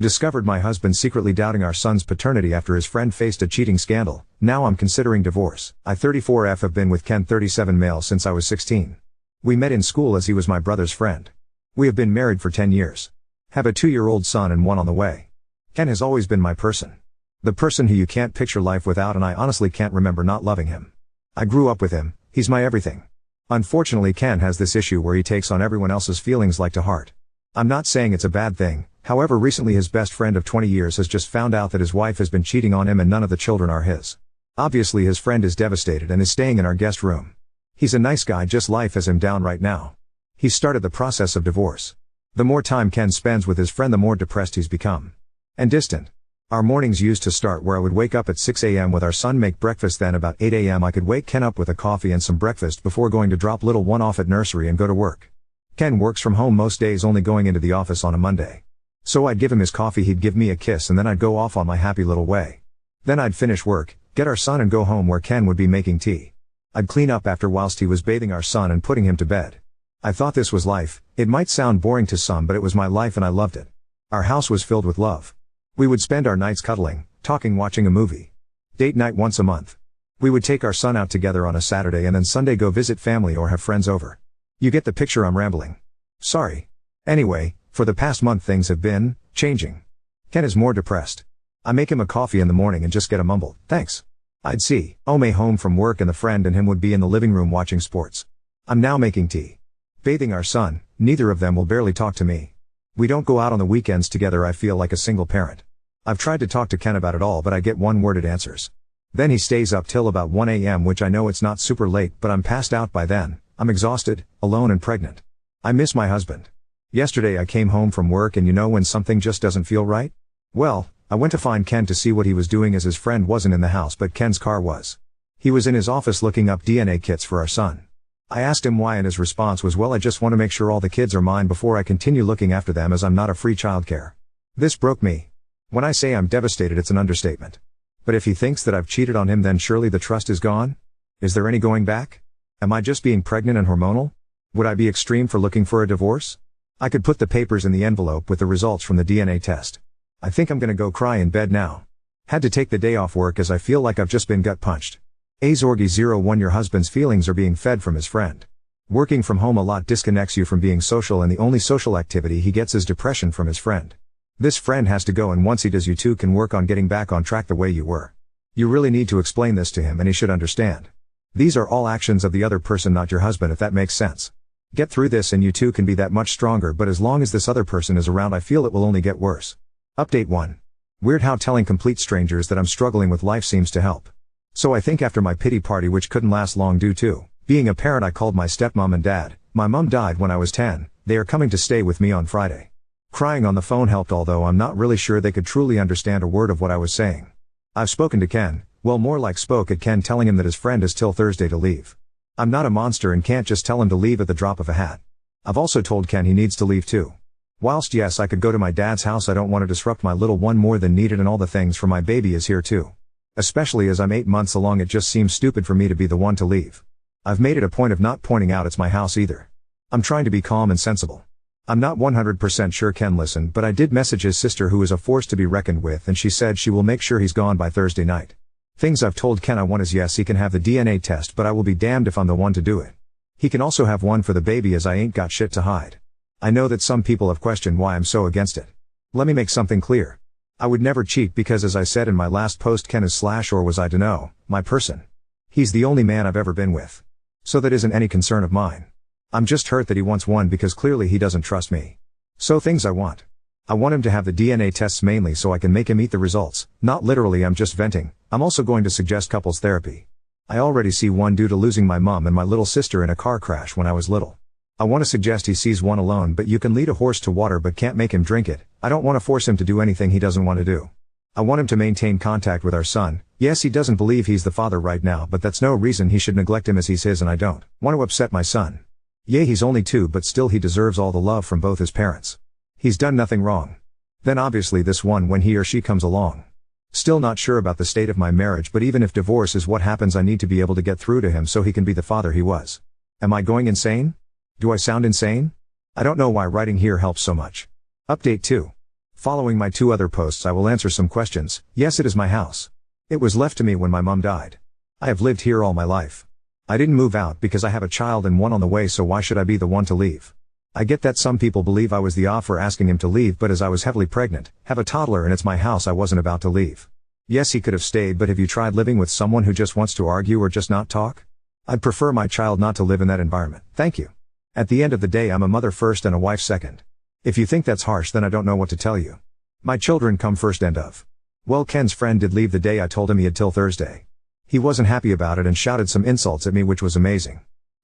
Discovered my husband secretly doubting our son's paternity after his friend faced a cheating scandal. Now I'm considering divorce. I 34F have been with Ken 37 male since I was 16. We met in school as he was my brother's friend. We have been married for 10 years. Have a 2-year-old son and one on the way. Ken has always been my person. The person who you can't picture life without, and I honestly can't remember not loving him. I grew up with him, he's my everything. Unfortunately Ken has this issue where he takes on everyone else's feelings like to heart. I'm not saying it's a bad thing. However, recently his best friend of 20 years has just found out that his wife has been cheating on him and none of the children are his. Obviously his friend is devastated and is staying in our guest room. He's a nice guy, just life has him down right now. He's started the process of divorce. The more time Ken spends with his friend, the more depressed he's become. And distant. Our mornings used to start where I would wake up at 6 a.m. with our son, make breakfast, then about 8 a.m. I could wake Ken up with a coffee and some breakfast before going to drop little one off at nursery and go to work. Ken works from home most days, only going into the office on a Monday. So I'd give him his coffee, he'd give me a kiss, and then I'd go off on my happy little way. Then I'd finish work, get our son and go home where Ken would be making tea. I'd clean up after whilst he was bathing our son and putting him to bed. I thought this was life. It might sound boring to some, but it was my life and I loved it. Our house was filled with love. We would spend our nights cuddling, talking, watching a movie. Date night once a month. We would take our son out together on a Saturday and then Sunday go visit family or have friends over. You get the picture, I'm rambling. Sorry. Anyway, for the past month things have been changing. Ken is more depressed. I make him a coffee in the morning and just get a mumbled, "Thanks." I'd see Ome home from work and the friend and him would be in the living room watching sports. I'm now making tea. Bathing our son, neither of them will barely talk to me. We don't go out on the weekends together, I feel like a single parent. I've tried to talk to Ken about it all, but I get one-worded answers. Then he stays up till about 1 a.m., which I know it's not super late, but I'm passed out by then. I'm exhausted, alone and pregnant. I miss my husband. Yesterday I came home from work and you know when something just doesn't feel right? Well, I went to find Ken to see what he was doing as his friend wasn't in the house but Ken's car was. He was in his office looking up DNA kits for our son. I asked him why and his response was, "Well, I just want to make sure all the kids are mine before I continue looking after them as I'm not a free childcare." This broke me. When I say I'm devastated, it's an understatement. But if he thinks that I've cheated on him, then surely the trust is gone? Is there any going back? Am I just being pregnant and hormonal? Would I be extreme for looking for a divorce? I could put the papers in the envelope with the results from the DNA test. I think I'm gonna go cry in bed now. Had to take the day off work as I feel like I've just been gut punched. Azorgi01, your husband's feelings are being fed from his friend. Working from home a lot disconnects you from being social, and the only social activity he gets is depression from his friend. This friend has to go, and once he does, you two can work on getting back on track the way you were. You really need to explain this to him and he should understand. These are all actions of the other person, not your husband, if that makes sense. Get through this and you two can be that much stronger, but as long as this other person is around I feel it will only get worse. Update 1. Weird how telling complete strangers that I'm struggling with life seems to help. So I think after my pity party, which couldn't last long due to being a parent, I called my stepmom and dad. My mom died when I was 10, they are coming to stay with me on Friday. Crying on the phone helped, although I'm not really sure they could truly understand a word of what I was saying. I've spoken to Ken, well, more like spoke at Ken, telling him that his friend is till Thursday to leave. I'm not a monster and can't just tell him to leave at the drop of a hat. I've also told Ken he needs to leave too. Whilst yes, I could go to my dad's house, I don't want to disrupt my little one more than needed, and all the things for my baby is here too. Especially as I'm 8 months along, it just seems stupid for me to be the one to leave. I've made it a point of not pointing out it's my house either. I'm trying to be calm and sensible. I'm not 100% sure Ken listened, but I did message his sister, who is a force to be reckoned with, and she said she will make sure he's gone by Thursday night. Things I've told Ken I want is, yes, he can have the DNA test, but I will be damned if I'm the one to do it. He can also have one for the baby, as I ain't got shit to hide. I know that some people have questioned why I'm so against it. Let me make something clear. I would never cheat because, as I said in my last post, Ken is / or was I to know, my person. He's the only man I've ever been with. So that isn't any concern of mine. I'm just hurt that he wants one because clearly he doesn't trust me. So things I want him to have the DNA tests, mainly so I can make him eat the results. Not literally, I'm just venting. I'm also going to suggest couples therapy. I already see one due to losing my mom and my little sister in a car crash when I was little. I want to suggest he sees one alone, but you can lead a horse to water but can't make him drink it. I don't want to force him to do anything he doesn't want to do. I want him to maintain contact with our son. Yes, he doesn't believe he's the father right now, but that's no reason he should neglect him, as he's his and I don't want to upset my son. Yeah, he's only 2, but still he deserves all the love from both his parents. He's done nothing wrong. Then obviously this one when he or she comes along. Still not sure about the state of my marriage, but even if divorce is what happens, I need to be able to get through to him so he can be the father he was. Am I going insane? Do I sound insane? I don't know why writing here helps so much. Update 2. Following my 2 other posts I will answer some questions. Yes, it is my house. It was left to me when my mom died. I have lived here all my life. I didn't move out because I have a child and one on the way, so why should I be the one to leave? I get that some people believe I was the off for asking him to leave, but as I was heavily pregnant, have a toddler and it's my house, I wasn't about to leave. Yes, he could have stayed, but have you tried living with someone who just wants to argue or just not talk? I'd prefer my child not to live in that environment. Thank you. At the end of the day, I'm a mother first and a wife second. If you think that's harsh, then I don't know what to tell you. My children come first. End of. Well, Ken's friend did leave the day I told him he had till Thursday. He wasn't happy about it and shouted some insults at me, which was amazing.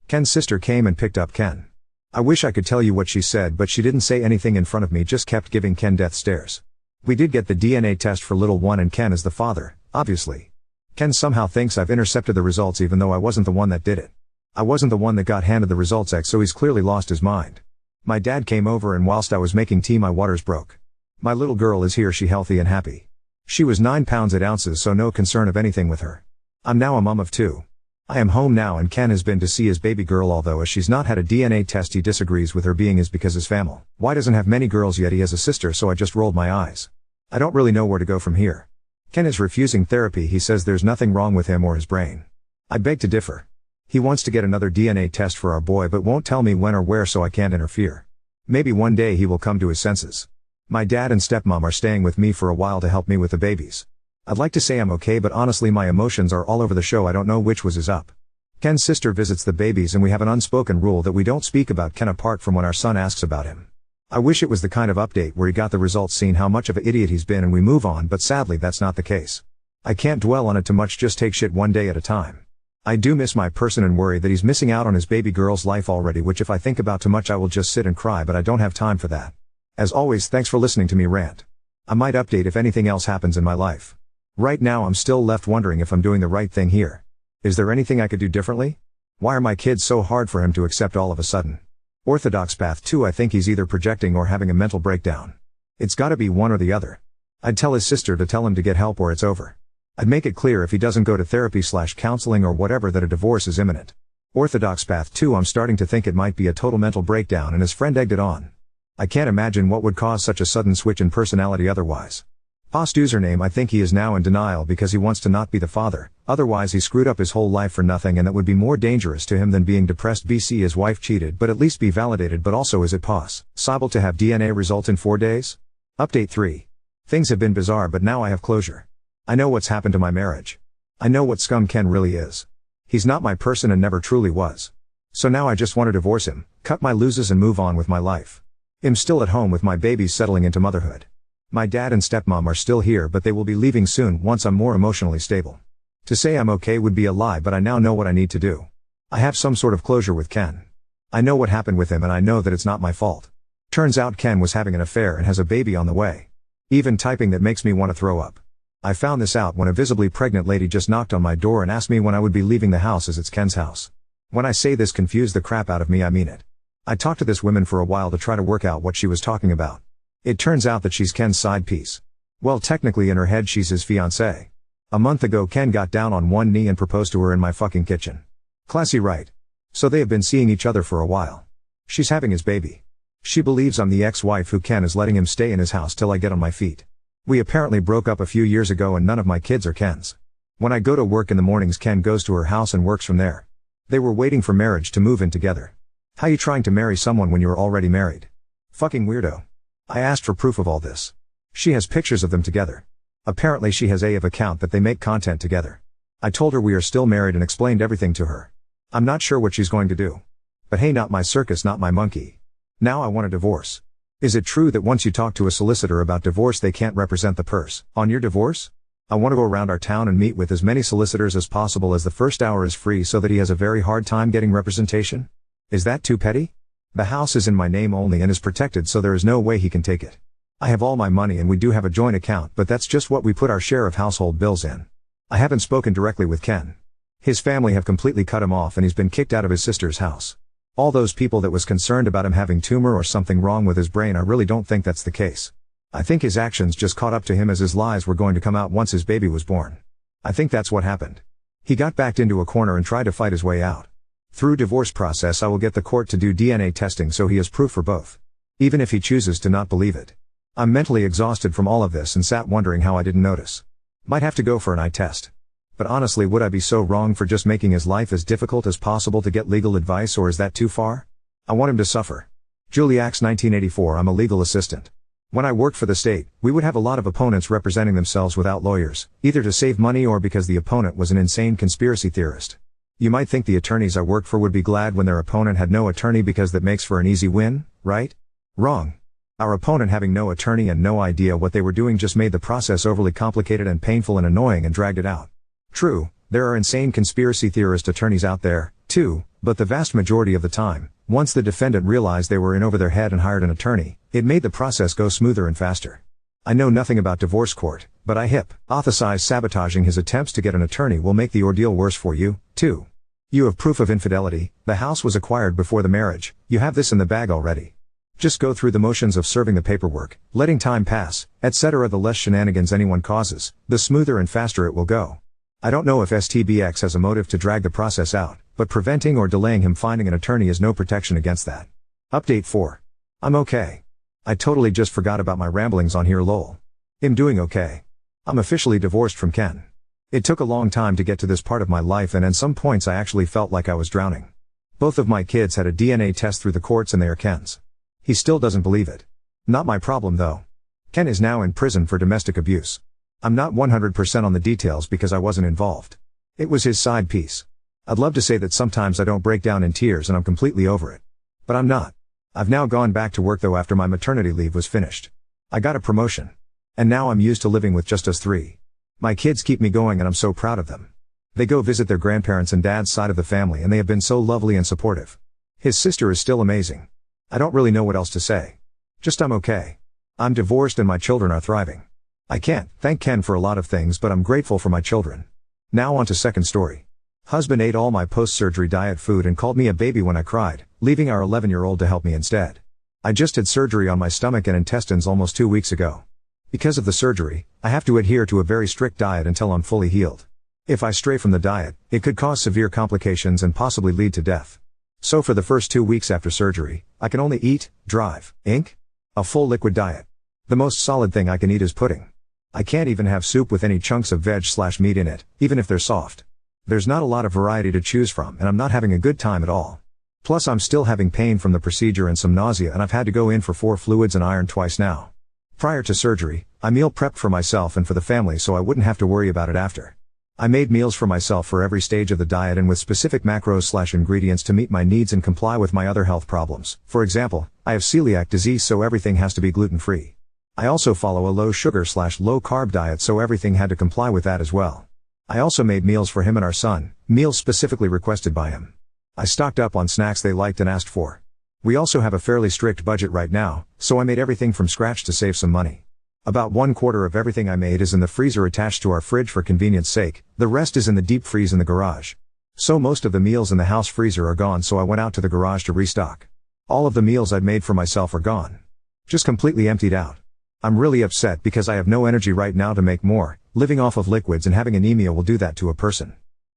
Ken's sister came and picked up Ken. I wish I could tell you what she said, but she didn't say anything in front of me, just kept giving Ken death stares. We did get the DNA test for little one and Ken is the father, obviously. Ken somehow thinks I've intercepted the results even though I wasn't the one that did it. I wasn't the one that got handed the results, so he's clearly lost his mind. My dad came over and whilst I was making tea my waters broke. My little girl is here, she healthy and happy. She was 9 pounds 8 ounces, so no concern of anything with her. I'm now a mom of 2. I am home now and Ken has been to see his baby girl, although as she's not had a DNA test he disagrees with her being is because his family. Why doesn't have many girls yet he has a sister, so I just rolled my eyes. I don't really know where to go from here. Ken is refusing therapy, he says there's nothing wrong with him or his brain. I beg to differ. He wants to get another DNA test for our boy but won't tell me when or where, so I can't interfere. Maybe one day he will come to his senses. My dad and stepmom are staying with me for a while to help me with the babies. I'd like to say I'm okay, but honestly my emotions are all over the show. I don't know which was his up. Ken's sister visits the babies and we have an unspoken rule that we don't speak about Ken apart from when our son asks about him. I wish it was the kind of update where he got the results, seen how much of an idiot he's been and we move on, but sadly that's not the case. I can't dwell on it too much, just take shit one day at a time. I do miss my person and worry that he's missing out on his baby girl's life already, which if I think about too much I will just sit and cry, but I don't have time for that. As always, thanks for listening to me rant. I might update if anything else happens in my life. Right now I'm still left wondering if I'm doing the right thing here. Is there anything I could do differently? Why are my kids so hard for him to accept all of a sudden? Orthodox path 2, I think he's either projecting or having a mental breakdown. It's gotta be one or the other. I'd tell his sister to tell him to get help or it's over. I'd make it clear if he doesn't go to therapy/counseling or whatever that a divorce is imminent. Orthodox path 2, I'm starting to think it might be a total mental breakdown and his friend egged it on. I can't imagine what would cause such a sudden switch in personality otherwise. Post username, I think he is now in denial because he wants to not be the father, otherwise he screwed up his whole life for nothing and that would be more dangerous to him than being depressed. BC, his wife cheated, but at least be validated, but also is it possible to have DNA result in 4 days? Update 3. Things have been bizarre but now I have closure. I know what's happened to my marriage. I know what scum Ken really is. He's not my person and never truly was. So now I just want to divorce him, cut my losses and move on with my life. I'm still at home with my babies settling into motherhood. My dad and stepmom are still here but they will be leaving soon once I'm more emotionally stable. To say I'm okay would be a lie, but I now know what I need to do. I have some sort of closure with Ken. I know what happened with him and I know that it's not my fault. Turns out Ken was having an affair and has a baby on the way. Even typing that makes me want to throw up. I found this out when a visibly pregnant lady just knocked on my door and asked me when I would be leaving the house, as it's Ken's house. When I say this confused the crap out of me, I mean it. I talked to this woman for a while to try to work out what she was talking about. It turns out that she's Ken's side piece. Well, technically in her head she's his fiancée. A month ago Ken got down on one knee and proposed to her in my fucking kitchen. Classy, right? So they have been seeing each other for a while. She's having his baby. She believes I'm the ex-wife who Ken is letting him stay in his house till I get on my feet. We apparently broke up a few years ago and none of my kids are Ken's. When I go to work in the mornings Ken goes to her house and works from there. They were waiting for marriage to move in together. How you trying to marry someone when you're already married? Fucking weirdo. I asked for proof of all this. She has pictures of them together. Apparently she has a account that they make content together. I told her we are still married and explained everything to her. I'm not sure what she's going to do. But hey, not my circus, not my monkey. Now I want a divorce. Is it true that once you talk to a solicitor about divorce they can't represent the purse on your divorce? I want to go around our town and meet with as many solicitors as possible, as the first hour is free so that he has a very hard time getting representation. Is that too petty? The house is in my name only and is protected, so there is no way he can take it. I have all my money and we do have a joint account, but that's just what we put our share of household bills in. I haven't spoken directly with Ken. His family have completely cut him off and he's been kicked out of his sister's house. All those people that was concerned about him having tumor or something wrong with his brain, I really don't think that's the case. I think his actions just caught up to him as his lies were going to come out once his baby was born. I think that's what happened. He got backed into a corner and tried to fight his way out. Through divorce process I will get the court to do DNA testing so he has proof for both. Even if he chooses to not believe it. I'm mentally exhausted from all of this and sat wondering how I didn't notice. Might have to go for an eye test. But honestly, would I be so wrong for just making his life as difficult as possible to get legal advice, or is that too far? I want him to suffer. Juliax 1984. I'm a legal assistant. When I worked for the state, we would have a lot of opponents representing themselves without lawyers, either to save money or because the opponent was an insane conspiracy theorist. You might think the attorneys I worked for would be glad when their opponent had no attorney because that makes for an easy win, right? Wrong. Our opponent having no attorney and no idea what they were doing just made the process overly complicated and painful and annoying and dragged it out. True, there are insane conspiracy theorist attorneys out there, too, but the vast majority of the time, once the defendant realized they were in over their head and hired an attorney, it made the process go smoother and faster. I know nothing about divorce court, but I hypothesize sabotaging his attempts to get an attorney will make the ordeal worse for you, too. You have proof of infidelity, the house was acquired before the marriage, you have this in the bag already. Just go through the motions of serving the paperwork, letting time pass, etc. The less shenanigans anyone causes, the smoother and faster it will go. I don't know if STBX has a motive to drag the process out, but preventing or delaying him finding an attorney is no protection against that. Update 4. I'm okay. I totally just forgot about my ramblings on here lol. I'm doing okay. I'm officially divorced from Ken. It took a long time to get to this part of my life, and at some points I actually felt like I was drowning. Both of my kids had a DNA test through the courts and they are Ken's. He still doesn't believe it. Not my problem though. Ken is now in prison for domestic abuse. I'm not 100% on the details because I wasn't involved. It was his side piece. I'd love to say that sometimes I don't break down in tears and I'm completely over it. But I'm not. I've now gone back to work though after my maternity leave was finished. I got a promotion. And now I'm used to living with just us three. My kids keep me going and I'm so proud of them. They go visit their grandparents and dad's side of the family and they have been so lovely and supportive. His sister is still amazing. I don't really know what else to say. Just I'm okay. I'm divorced and my children are thriving. I can't thank Ken for a lot of things, but I'm grateful for my children. Now on to second story. Husband ate all my post-surgery diet food and called me a baby when I cried, leaving our 11-year-old to help me instead. I just had surgery on my stomach and intestines almost 2 weeks ago. Because of the surgery, I have to adhere to a very strict diet until I'm fully healed. If I stray from the diet, it could cause severe complications and possibly lead to death. So for the first 2 weeks after surgery, I can only eat, drive, a full liquid diet. The most solid thing I can eat is pudding. I can't even have soup with any chunks of veg/meat in it, even if they're soft. There's not a lot of variety to choose from and I'm not having a good time at all. Plus I'm still having pain from the procedure and some nausea, and I've had to go in for 4 fluids and iron twice now. Prior to surgery, I meal prepped for myself and for the family so I wouldn't have to worry about it after. I made meals for myself for every stage of the diet and with specific macros/ingredients to meet my needs and comply with my other health problems. For example, I have celiac disease, so everything has to be gluten-free. I also follow a low sugar/low carb diet, so everything had to comply with that as well. I also made meals for him and our son, meals specifically requested by him. I stocked up on snacks they liked and asked for. We also have a fairly strict budget right now, so I made everything from scratch to save some money. About 1/4 of everything I made is in the freezer attached to our fridge for convenience sake, the rest is in the deep freeze in the garage. So most of the meals in the house freezer are gone, so I went out to the garage to restock. All of the meals I'd made for myself are gone. Just completely emptied out. I'm really upset because I have no energy right now to make more. Living off of liquids and having anemia will do that to a person.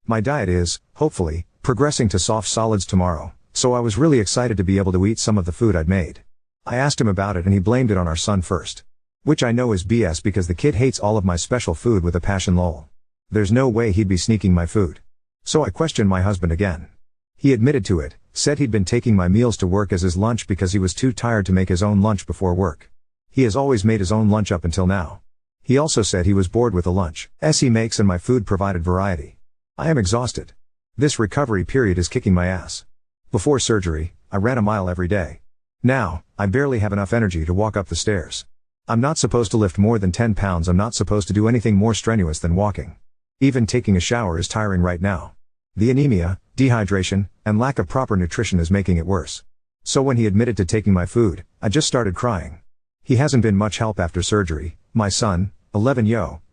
My diet is, hopefully, progressing to soft solids tomorrow, so I was really excited to be able to eat some of the food I'd made. I asked him about it and he blamed it on our son first. Which I know is BS because the kid hates all of my special food with a passion lol. There's no way he'd be sneaking my food. So I questioned my husband again. He admitted to it, said he'd been taking my meals to work as his lunch because he was too tired to make his own lunch before work. He has always made his own lunch up until now. He also said he was bored with the lunch he makes and my food provided variety. I am exhausted. This recovery period is kicking my ass. Before surgery, I ran a mile every day. Now, I barely have enough energy to walk up the stairs. I'm not supposed to lift more than 10 pounds. I'm not supposed to do anything more strenuous than walking. Even taking a shower is tiring right now. The anemia, dehydration, and lack of proper nutrition is making it worse. So when he admitted to taking my food, I just started crying. He hasn't been much help after surgery. My son, 11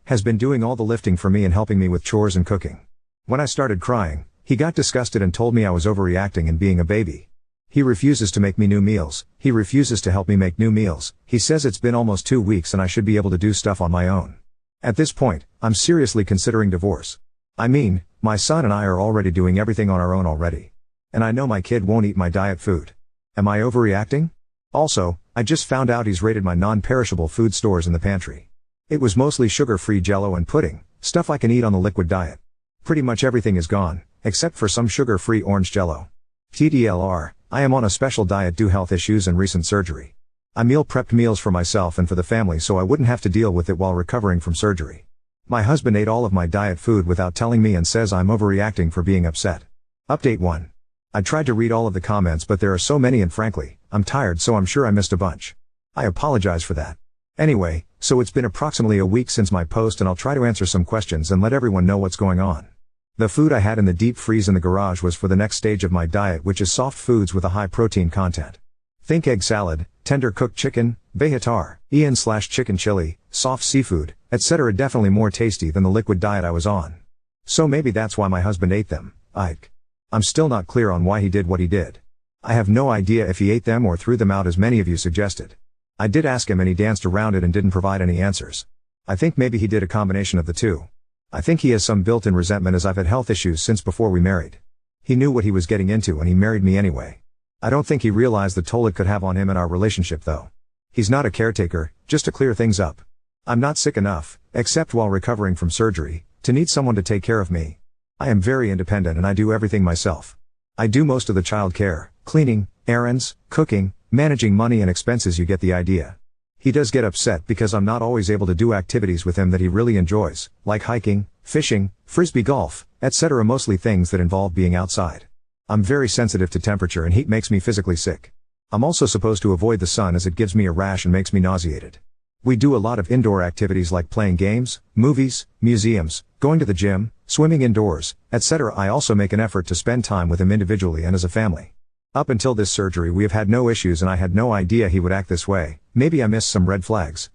has been doing all the lifting for me and helping me with chores and cooking. When I started crying, he got disgusted and told me I was overreacting and being a baby. He refuses to make me new meals, he refuses to help me make new meals, he says it's been almost 2 weeks and I should be able to do stuff on my own. At this point, I'm seriously considering divorce. I mean, my son and I are already doing everything on our own already. And I know my kid won't eat my diet food. Am I overreacting? Also, I I just found out he's raided my non-perishable food stores in the pantry. It was mostly sugar-free jello and pudding, stuff I can eat on the liquid diet. Pretty much everything is gone, except for some sugar-free orange jello. TDLR, I am on a special diet due health issues and recent surgery. I meal prepped meals for myself and for the family so I wouldn't have to deal with it while recovering from surgery. My husband ate all of my diet food without telling me and says I'm overreacting for being upset. Update 1. I tried to read all of the comments but there are so many and frankly, I'm tired so I'm sure I missed a bunch. I apologize for that. Anyway, so it's been approximately a week since my post and I'll try to answer some questions and let everyone know what's going on. The food I had in the deep freeze in the garage was for the next stage of my diet, which is soft foods with a high protein content. Think egg salad, tender cooked chicken, vegetar, chicken chili, soft seafood, etc. Definitely more tasty than the liquid diet I was on. So maybe that's why my husband ate them. I'm still not clear on why he did what he did. I have no idea if he ate them or threw them out as many of you suggested. I did ask him and he danced around it and didn't provide any answers. I think maybe he did a combination of the two. I think he has some built-in resentment as I've had health issues since before we married. He knew what he was getting into and he married me anyway. I don't think he realized the toll it could have on him and our relationship though. He's not a caretaker, just to clear things up. I'm not sick enough, except while recovering from surgery, to need someone to take care of me. I am very independent and I do everything myself. I do most of the child care, cleaning, errands, cooking, managing money and expenses. You get the idea. He does get upset because I'm not always able to do activities with him that he really enjoys, like hiking, fishing, frisbee golf, etc. Mostly things that involve being outside. I'm very sensitive to temperature and heat makes me physically sick. I'm also supposed to avoid the sun as it gives me a rash and makes me nauseated. We do a lot of indoor activities like playing games, movies, museums, going to the gym, swimming indoors, etc. I also make an effort to spend time with him individually and as a family. Up until this surgery we have had no issues and I had no idea he would act this way. Maybe I missed some red flags.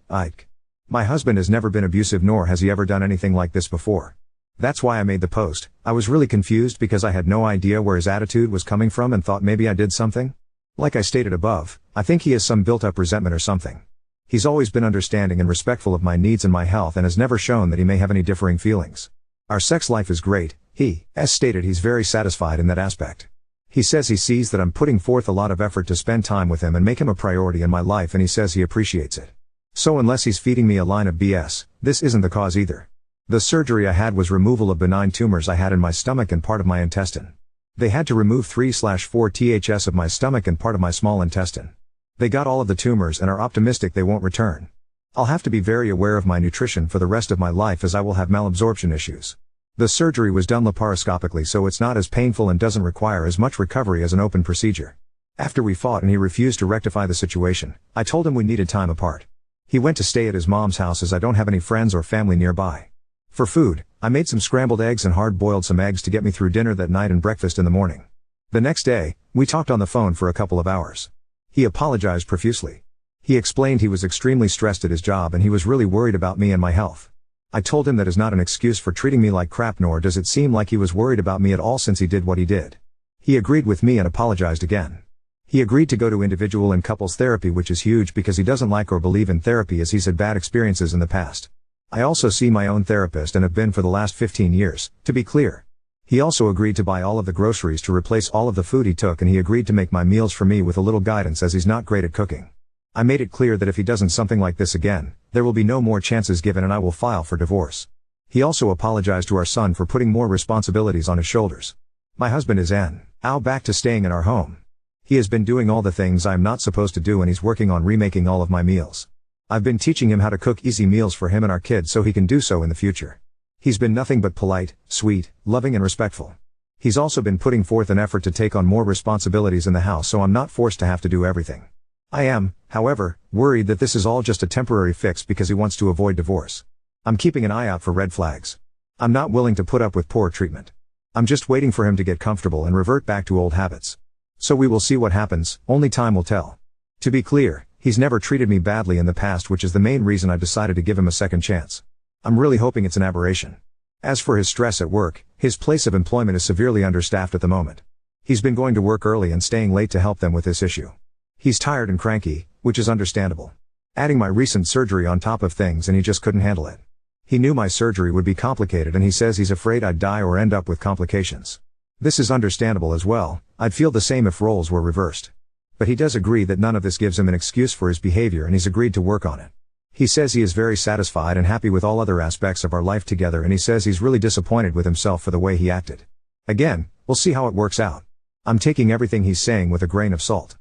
My husband has never been abusive nor has he ever done anything like this before. That's why I made the post. I was really confused because I had no idea where his attitude was coming from and thought maybe I did something. Like I stated above, I think he has some built-up resentment or something. He's always been understanding and respectful of my needs and my health and has never shown that he may have any differing feelings. Our sex life is great. He, as stated, he's very satisfied in that aspect. He says he sees that I'm putting forth a lot of effort to spend time with him and make him a priority in my life and he says he appreciates it. So unless he's feeding me a line of BS, this isn't the cause either. The surgery I had was removal of benign tumors I had in my stomach and part of my intestine. They had to remove 3/4 THS of my stomach and part of my small intestine. They got all of the tumors and are optimistic they won't return. I'll have to be very aware of my nutrition for the rest of my life as I will have malabsorption issues. The surgery was done laparoscopically so it's not as painful and doesn't require as much recovery as an open procedure. After we fought and he refused to rectify the situation, I told him we needed time apart. He went to stay at his mom's house as I don't have any friends or family nearby. For food, I made some scrambled eggs and hard-boiled some eggs to get me through dinner that night and breakfast in the morning. The next day, we talked on the phone for a couple of hours. He apologized profusely. He explained he was extremely stressed at his job and he was really worried about me and my health. I told him that is not an excuse for treating me like crap nor does it seem like he was worried about me at all since he did what he did. He agreed with me and apologized again. He agreed to go to individual and couples therapy which is huge because he doesn't like or believe in therapy as he's had bad experiences in the past. I also see my own therapist and have been for the last 15 years, to be clear. He also agreed to buy all of the groceries to replace all of the food he took and he agreed to make my meals for me with a little guidance as he's not great at cooking. I made it clear that if he doesn't something like this again, there will be no more chances given and I will file for divorce. He also apologized to our son for putting more responsibilities on his shoulders. My husband is now back to staying in our home. He has been doing all the things I'm not supposed to do and he's working on remaking all of my meals. I've been teaching him how to cook easy meals for him and our kids so he can do so in the future. He's been nothing but polite, sweet, loving and respectful. He's also been putting forth an effort to take on more responsibilities in the house so I'm not forced to have to do everything. I am, however, worried that this is all just a temporary fix because he wants to avoid divorce. I'm keeping an eye out for red flags. I'm not willing to put up with poor treatment. I'm just waiting for him to get comfortable and revert back to old habits. So we will see what happens, only time will tell. To be clear, he's never treated me badly in the past which is the main reason I decided to give him a second chance. I'm really hoping it's an aberration. As for his stress at work, his place of employment is severely understaffed at the moment. He's been going to work early and staying late to help them with this issue. He's tired and cranky, which is understandable. Adding my recent surgery on top of things and he just couldn't handle it. He knew my surgery would be complicated and he says he's afraid I'd die or end up with complications. This is understandable as well, I'd feel the same if roles were reversed. But he does agree that none of this gives him an excuse for his behavior and he's agreed to work on it. He says he is very satisfied and happy with all other aspects of our life together, and he says he's really disappointed with himself for the way he acted. Again, we'll see how it works out. I'm taking everything he's saying with a grain of salt.